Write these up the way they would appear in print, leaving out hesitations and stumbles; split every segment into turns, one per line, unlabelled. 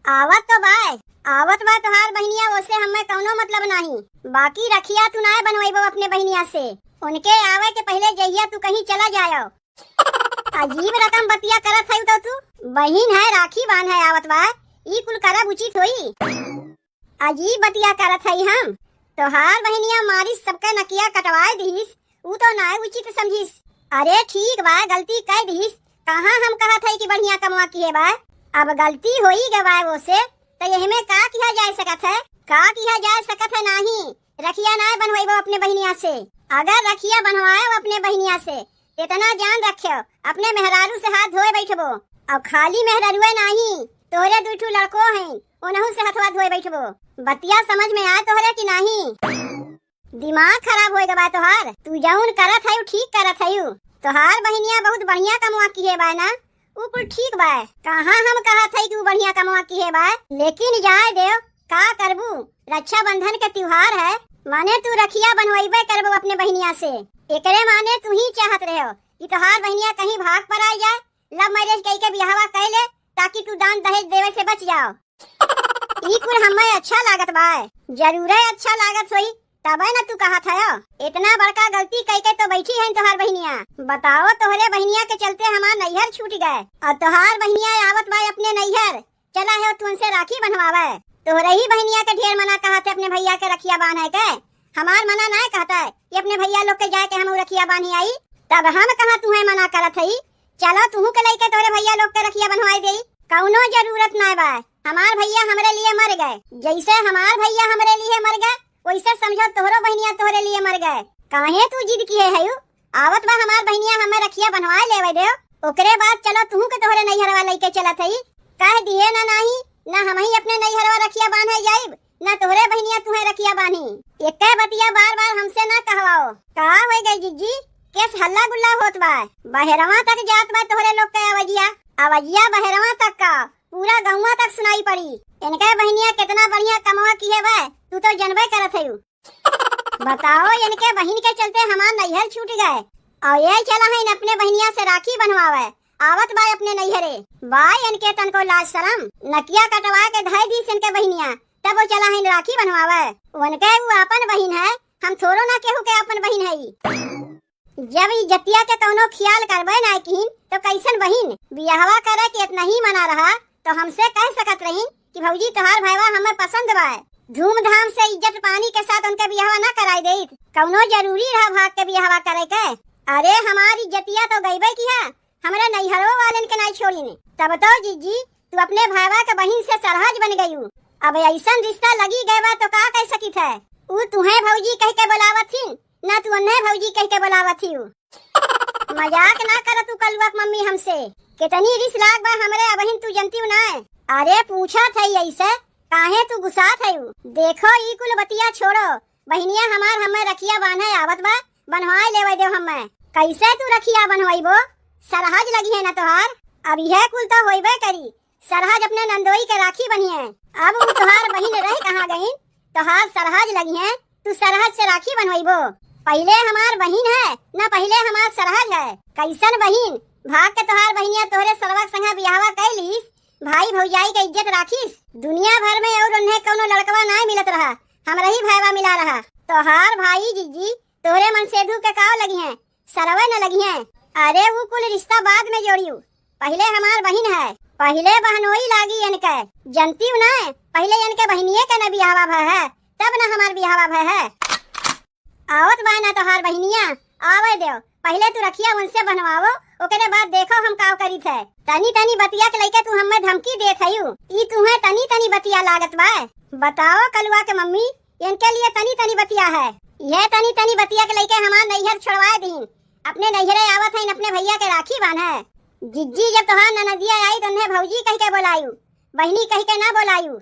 आवत तो बाय आवत बा तोहार बहनिया, ओसे हमें कौनो मतलब नहीं। बाकी रखिया तू ना बनवाइबो अपने बहनिया से, उनके आवे के पहले जइया तू कहीं चला जायो। अजीब रकम बतिया करत है तो तू बहिन है, राखी बांध है आवत बा, ई कुल करब उचित होई? अजीब बतिया करत है हम। तोहार बहनिया मारी सबका नकिया कटवाए दीस, ऊ तो ना उचित समझिस। अरे ठीक बा, गलती कर दीस, कहाँ हम कहत है कि बढ़िया कमवा किए बा। अब गलती होई गवाए वो से तो यही में का किया जा सकत है? का किया जा सकत है? नहीं, रखिया ना बनवाइबो अपने बहनिया से। अगर रखिया बनवाए अपने बहनिया से, इतना जान रखियो अपने मेहरारू से हाथ धोए बैठबो। अब खाली मेहरारूए नहीं, तोहरे दूठू लड़को हैं, उनहु से हथवा धोए बैठबो। बतिया समझ में आए तोहरे कि नहीं? दिमाग खराब होएगा बा तोहार। तू जौन करत है ठीक करत है। तोहार बहनिया बहुत बढ़िया कमवा की है बा ना, ऊ कुल ठीक बा। कहाँ हम कहत है कि ऊ बढ़िया कमवा की है बा, लेकिन जाए देव का करबू। रक्षाबंधन के त्योहार है, माने तू रखिया बनवाइबे करबो अपने बहनिया से। एकरे माने तू ही चाहत रहे हो कि तोहार बहनिया कहीं भाग पर आ जाए, लव मैरिज कई के बियाहवा कर ले, ताकि तू दान दहेज देवे से बच जाओ। ई कुल हमें अच्छा लागत बा, जरूर अच्छा लागत होई, तब न तू कहत है। इतना बड़का गलती कई के तो बैठी है तोहार बहनिया। बताओ, तोहरे बहनिया के चलते हमार नैहर छूट गए और तोहार बहनिया आवत बा अपने नैहर, चला है तू उनसे राखी बनवावे। तोहरे ही बहनिया के ढेर मना कहत है अपने भैया के रखिया बांध है के, हमार मना ना कहता है कि अपने भैया लोग के जाए के हम रखिया बांधी आई। तब हम कहा तुम्हें मना करत है? चलो तुहू के लेके तोहरे भैया लोग के रखिया बनवाई दे, कौनो जरूरत ना बा। हमार भैया हमरे लिए मर गए, जैसे हमार भैया हमरे लिए मर गए वैसे समझो तोहरो बहनिया तोहरे लिए मर गए। काहे तू जिद किए है? आवत बा हमार बहनिया हमें रखिया बनवाए लेवे दे, ओकरे बाद चलो तुहू के तोहरे नैहरवा लेके चलत है। कह दिए ना नहीं, ना हम ही अपने नैहरवा रखिया बांधे जाइब, ना तोहरे बहनिया तुम्हें रखिया बांधी। एक बतिया बार बार हमसे ना कहवाओ। का हो गई जिज्जी, केस हल्ला गुल्ला होत बा, बहरवा तक जात बा तोहरे लोग के आवाजिया। आवाजिया बहरवा तक का पूरा गौवा तक सुनाई पड़ी। इनके बहनिया कितना बढ़िया कमवा की है बा, तू तो जनबे करत है। बताओ, इनके बहन के चलते हमार नैहर छूट गए और ये चला है अपने बहनिया से राखी बनवावे। आवत बा अपने नैहरे बाय, इनके तन को लाज शरम, नकिया कटवा के धाई दी इनके बहनिया, तब वो चला है राखी बनवावे। उनके वो अपन बहन है, हम थोड़ो ना केहू के अपन बहन है। जब इज्जतिया के कौनो ख्याल करबे ना की तो कैसन बहन बियाहवा करे के इतना ही मना रहा तो हमसे कह सकत रही कि भौजी तोहार भाईवा हमें पसंद बा, धूमधाम से इज्जत पानी के साथ उनके बियाहवा ना कराई दे, कौनो जरूरी रहा भाग के बियाहवा करे के। अरे हमारी इज्जतिया तो गईबे किया, हमारे नैहरों वाले के नहीं छोड़ी ने। तब तो जीजी तू अपने भाईवा के बहन से सरहज बन गयू। अब ऐसा रिश्ता लगी गए बा तो का कह सकी थे? ऊ तुम्हें भौजी कह के बुलावत थी, ना तू उन्हें भौजी कह के बुलावत थी। मजाक ना कर तू कलुआ मम्मी हमसे, कितनी रिस लाग बा हमरे बहन तू जनती ना। अरे पूछा था ऐसे काहे तू गुस्सा थे? देखो ई कुल बतिया छोड़ो, बहनिया हमार हमें रखिया बांधे आवत बा, बनवाए लेवे दे हमें। कैसे तू रखिया बनवाइबो? सरहज लगी है ना तोहार? अब यह कुल तो होइबे करी, सरहज अपने नंदोई के राखी बनी है। अब वो तोहार बहन रह कहाँ गई? तोहार सरहज लगी है, तू सरहज से राखी बनवाइबो? पहले हमार बहन है ना पहले हमार सरहज है? कैसन बहन भाग के तोहार बहनिया तोहरे सरवक संगा बियाहवा कैलिस, भाई भौजाई के इज्जत राखिस। दुनिया भर में और उन्हें कोनो लड़कवा ना मिलत रहा, हमरा ही भाईवा मिला रहा। तोहार भाई जीजी तोहरे मन सेधु के काव लगी है, सरवे न लगी है। अरे वो कुल रिश्ता बाद में जोड़ियू, पहले हमार बहन है, पहले बहनोई लागी इनके, जनती ना पहले इनके बहनिये के न बियाहवा भय है, तब न हमार बियाहवा भय है। आवत बा ना तोहार बहनिया, आवे दो, पहले तू रखिया उनसे बनवाओ, ओकरे बाद देखो हम काव करी थे। तनी तनी बतिया के लेके तू हमें धमकी दे थयू, ई तुम्हें तनी तनी बतिया लागत बा। बताओ कलुआ के मम्मी, इनके लिए तनी तनी बतिया है, यह तनी तनी बतिया के लेके हमार नैहर छोड़वाए दी, अपने नैहरे आवत है अपने भैया के राखी बांधे। जिज्जी जब तोहार ननदिया आई तो उन्हें भौजी कह के बोलायू, बहनी कह के ना बोलायू।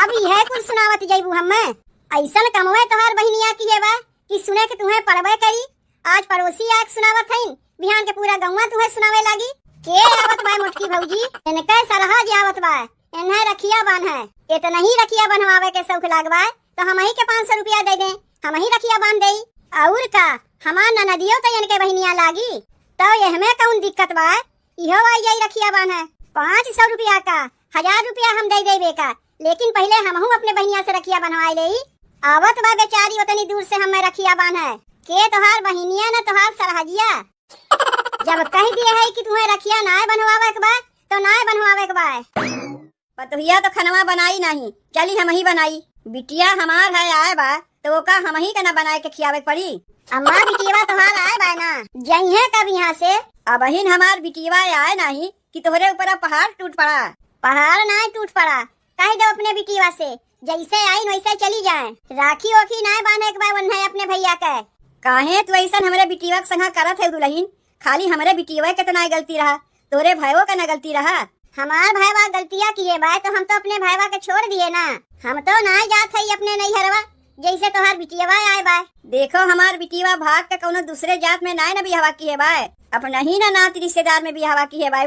अब यह कुछ सुनावत जैबू हमें? ऐसा कमवे तोहार बहनिया की है बा कि सुने के तुम्हें पढ़बे करी। आज पड़ोसी आके सुनावत है, बिहान के पूरा गौवा तुम्हें सुनावे लगी। के आवत बा मुटकी भौजी, इनके सरहज आवत बा, इन्हें रखिया बांध है। इतना ही रखिया बनवावे के शौक लागबा तो हम ही के 500 रुपया दे दे, हम ही रखिया बांध दे। और का हमार ननदियो तो इनके बहनिया लागी, तो यह में कौन दिक्कत बा? इहो आई जाई रखिया बांध है 500 रुपया का, 1000 रुपया हम दे देबे का, लेकिन पहले हमहू अपने बहनिया से रखिया बनवाए ले। आवत बा बेचारी उतनी दूर से हमें रखिया बांधे के तोहार बहनिया न तोहार सरहजिया। जब कह दिए है कि तुम्हें रखिया ना बनवावे के बा तो ना बनवावे के बा। पतोहिया तो खनवा बनाई नहीं, चली हम ही बनाई। बिटिया हमार है आए बा तो वो का हम ही के ना बनाए के खियावे पड़ी। अम्मा बिटिया तोहार आए बा ना जइहे कब यहाँ से। अब ही हमार बिटिया आए नहीं कि तोहरे ऊपर पहाड़ टूट पड़ा। पहाड़ ना टूट पड़ा, कह दो अपने बिटिया से जैसे आई वैसे चली जाए। राखी ओखी ना बांधे के बा वन्हे अपने भैया के। काहे तू ऐसा हमरे बिटिया के संग करत है दुल्हन? खाली हमरे बिटिया के तो ना गलती रहा, तोरे भाईओ का ना गलती रहा। हमार भाईवा गलतियाँ किए बा तो हम तो अपने भाईवा के छोड़ दिए ना। हम तो ना जात है अपने नैहरवा जैसे तोहार बिटिया आए बा। देखो हमार बिटिया भाग के कोनो दूसरे जात में ना बियाहवा किए बा, अपना ही ना नात रिश्तेदार में बियाहवा किए बा।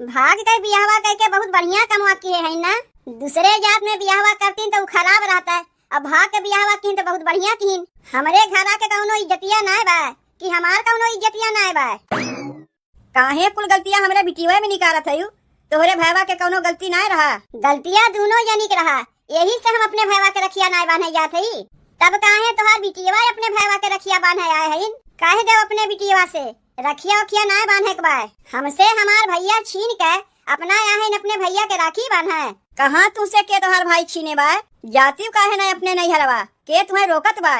भाग के बियाहवा करके बहुत बढ़िया कमवा किए है ना। दूसरे जात में बियाहवा करती तो खराब रहता है, अब भाग के बियाहवा की तो बहुत बढ़िया की। हमारे घरा के कोनो इज्जतिया ना बा कि हमार कोनो इज्जतिया ना बा। काहे कुल गलतियां हमरे बिटिया में निकारत है? तोहरे भैया के कोनो गलती ना रहा, गलतियां दोनों जनी के रहा। यही से हम अपने भैया के रखिया ना बांधे जात है। तब काहे तोहार बिटिया अपने भैया के रखिया बांधे आए है? काहे दे अपने बिटिया से रखिया उखिया ना बांधे के बा। हमसे हमार भैया छीन के अपना आए अपने भैया के राखी बांधे। कहाँ तुझसे के तोहार भाई छीने बा? जाती काहे ना अपने नैहरवा के तुम्हें रोकत बा?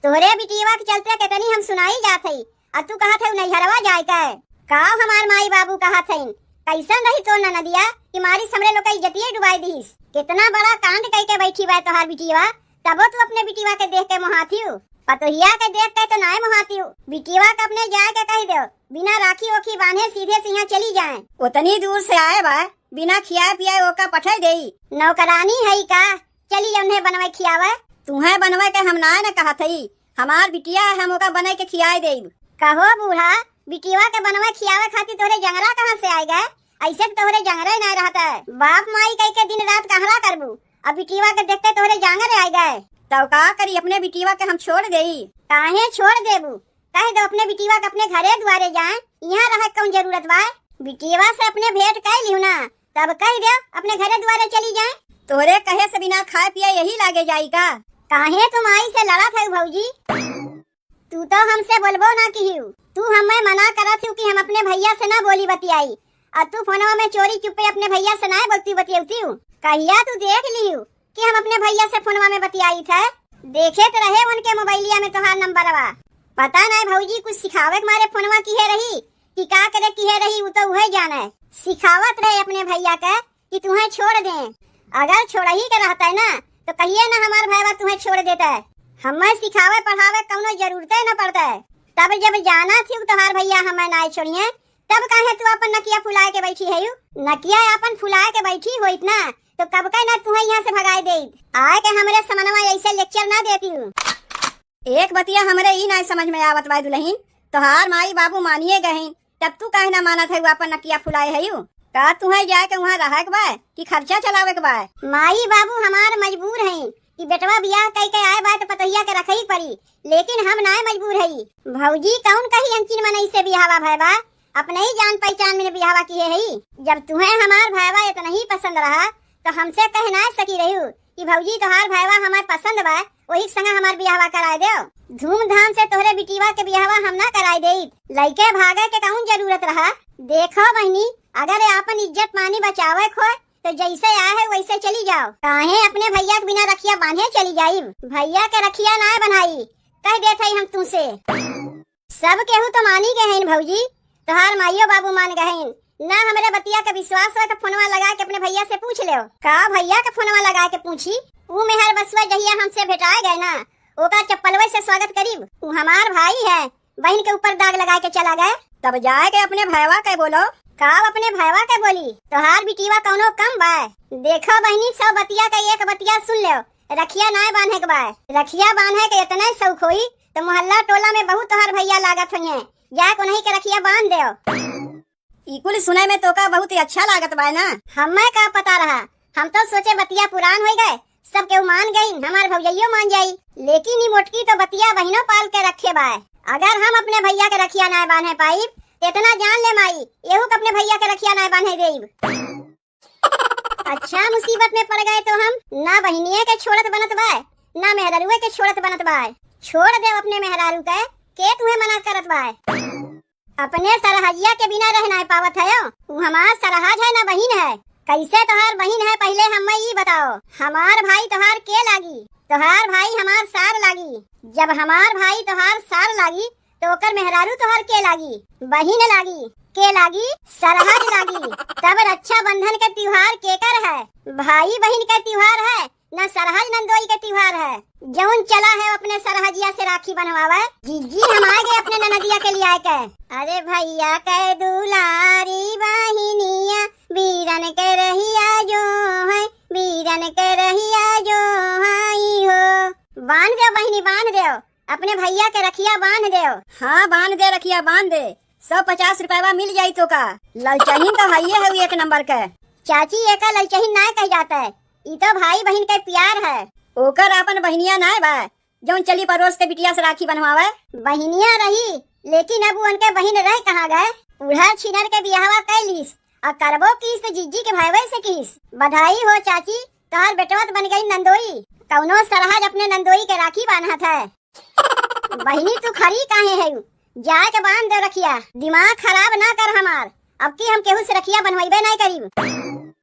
तोहरे बिटिया के चलते कितनी हम सुनाई जात है, और तू कहा थे नैहरवा जाए का हमार माई बाबू कहा थे कैसन रही तो नदिया कि मारी हमरे लोग इज्जतिये डुबाई दीस। कितना बड़ा कांड कह के बैठी बा तोहार बिटिया, तबो तू अपने बिटिया के देख के मोहाती हो। पतोहिया के देख के तो नाय मोहाती हो। बिटिया के अपने जाए के कह दो बिना राखी ओखी बांधे सीधे से यहाँ चली जाए। उतनी दूर से आए बा बिना खियाए पियाए ओका पठे दे। नौकरानी है का चली उन्हें बनवाए खियावे? तुम्हें बनवाए के हम ना कहा थी, हमार बिटिया हम ओका बनाए के खियाए दे। कहो बूढ़ा बिटिया के बनवाए खियावे खातिर तोरे जंगरा कहाँ से आए गए? ऐसे तोहरे जंगरे नहीं रहता है। बाप माई कह के दिन रात कहरा करबू, अब बिटिया के देखते तोहरे जंगरे आए गए। तब का करी अपने बिटिया के हम छोड़ दे? काहे छोड़ देबू? कह दो अपने बिटिया के अपने घरे द्वारे जाए, यहाँ रह कौन जरूरत बा? बिटिया से अपने भेंट कर लियो ना, तब कह दो अपने घरे द्वारे चली जाए। तोहरे कहे से बिना खाए पिए यही लागे जाई का? काहे तुम आई से लड़त है भौजी? तू तो हमसे बोलबो ना किहू, तू हमें मना करत हूँ कि हम अपने भैया से ना बोली बतियाई, और तू फोनवा में चोरी चुपे अपने भैया से ना बोलती बतियाती हूँ। कहिया तू देख लियू कि हम अपने भैया से फोनवा में बतियाई थे? देखे तो रहे उनके मोबाइलिया में तोहार नंबरवा। पता नहीं भौजी कुछ सिखावे के मारे फोनवा किहे रही कि का करे किहे रही, वो तो वही जाने। सिखावत रहे अपने भैया के कि तुम्हें छोड़ दे। अगर छोड़ ही के रहता है ना तो कहिए ना हमार भैया तुम्हें छोड़ देता है। हमें सिखावे पढ़ावे कौनो जरूरत न पड़ता है। तब जब जाना थी तोहार भैया हमें ना छोड़िए, तब काहे तू अपन नकिया फुलाए के बैठी है? नकिया अपन फुलाए के बैठी हो इतना तो कब का ना तुम्हें यहाँ से भगाए दे। आए के हमरे समनवा ऐसे लेक्चर ना देती हूँ। एक बतिया हमरे ही ना समझ में आवत बा दुल्हन, तोहार माई बाबू मानिए गए तब तू काहे ना मानत है अपन नकिया फुलाए है? का तुम्हें जाए के वहाँ रहे के बा कि खर्चा चलावे के बा? माई बाबू हमार मजबूर हैं कि बेटवा बियाह कह के आए बा तो पतोहिया के रखे ही पड़ी, लेकिन हम ना मजबूर है। भौजी कौन कही अंकिन मनई से बियाहवा भैया अपने ही जान पहचान में बियाहवा किए है। जब तुम्हें हमार भैया इतना ही पसंद रहा तो हमसे कह ना सकी रही कि भौजी तोहार भैया हमार पसंद बा, वही संग हमार बियाहवा कराए दो। धूमधाम से तोहरे बिटिया के बियाहवा हम ना कराए दे। लइके भागे के कौन जरूरत रहा? देखो बहनी अगर अपन इज्जत पानी बचावे खो तो जैसे आए है वैसे चली जाओ। काहे अपने भैया के बिना रखिया बांधे चली जाई? भैया के रखिया ना बनाई कह देते हम तुमसे। सब केहू तो मानी गए हैं भौजी, तोहार माइयो बाबू मान गए हैं ना। हमारे बतिया का विश्वास हो तो फोनवा लगा के अपने भैया से पूछ ले। का भैया के फोनवा लगा के पूछी? वो मेहर बसवा जहिया हमसे भेटाए गए ना ओका चप्पलवे से स्वागत करीब। वो हमार भाई है, बहन के ऊपर दाग लगा के चला गए। तब जाए के अपने भैया के बोलो। का अपने भैया के बोली? तोहार बिटिया कौनो कम बा? देखो बहनी सब बतिया का एक बतिया सुन लो, रखिया ना बांधे के बा। रखिया बांधे के इतना शौक होई तो मोहल्ला टोला में बहुत तोहार भैया लागत हुए, जाके उन्हीं के रखिया बांध दो। इकुल सुने में तो का बहुत ही अच्छा लागत बा ना। हमें का पता रहा, हम तो सोचे बतिया पुरान हो गए सब केहू मान गई, हमार भौजइयो मान जाई, लेकिन ये मोटकी तो बतिया बहनों पाल के रखे बा। अगर हम अपने भैया के रखिया ना बांधे पाई इतना जान ले माई, एहू के अपने भैया के रखिया ना बांधे देब। अच्छा मुसीबत में पड़ गए तो हम ना बहिनिया के छोड़त बनत बाय ना मेहरारुए के छोड़त बनत बाय। छोड़ दे अपने मेहरारू के तुम्हें मना करत बाय। अपने सरहजिया के बिना रह नहीं पावत है। वो हमार सरहज है ना बहिन है। कैसे तोहार बहिन है पहले हमें ये बताओ। हमार भाई तोहार के लागी? तोहार भाई हमार सार लागी। जब हमार भाई तोहार सार लागी तो ओकर मेहरारू तोहार के लागी? बहिन लागी। के लागी? सरहज लागी। तब रक्षाबंधन के त्योहार केकर है? भाई बहन का त्योहार है न सरहज नंदोई का त्योहार है। जौन चला है अपने सरहजिया से राखी बनवावे। जीजी हम आ गए अपने ननदिया के लिए आए के। अरे भैया के दुलारी बहिनिया बीरन के रहिया जो है, बीरन के रहिया जो हाई हो। बांध दो बहिनी बांध दो, अपने भैया के रखिया बांध दो। हाँ बांध दे रखिया बांध दे। 150 रुपया मिल जाई तो का। ललचहीन तो हाइये है एक नंबर के। चाची एक ललचहीन ना कह जाता है। ई तो भाई बहन के प्यार है। ओकर अपन बहनिया ना बा जौन चली पड़ोस के बिटिया से राखी बनवावे। बहनिया रही लेकिन अब उनके बहन रह कहाँ गए? उधर छिनर के बियाहवा कैलिस और करबो किस तो जीजी के भाईवे से किस। बधाई हो चाची, तोहर बेटवत बन गई नंदोई। कौनो सरहज अपने नंदोई के राखी बांधत है। बहनी तू खरी काहे है? जाए के बांध दे रखिया। दिमाग खराब ना कर हमार। अब की हम केहू से रखिया बनवाइबे नहीं करीब।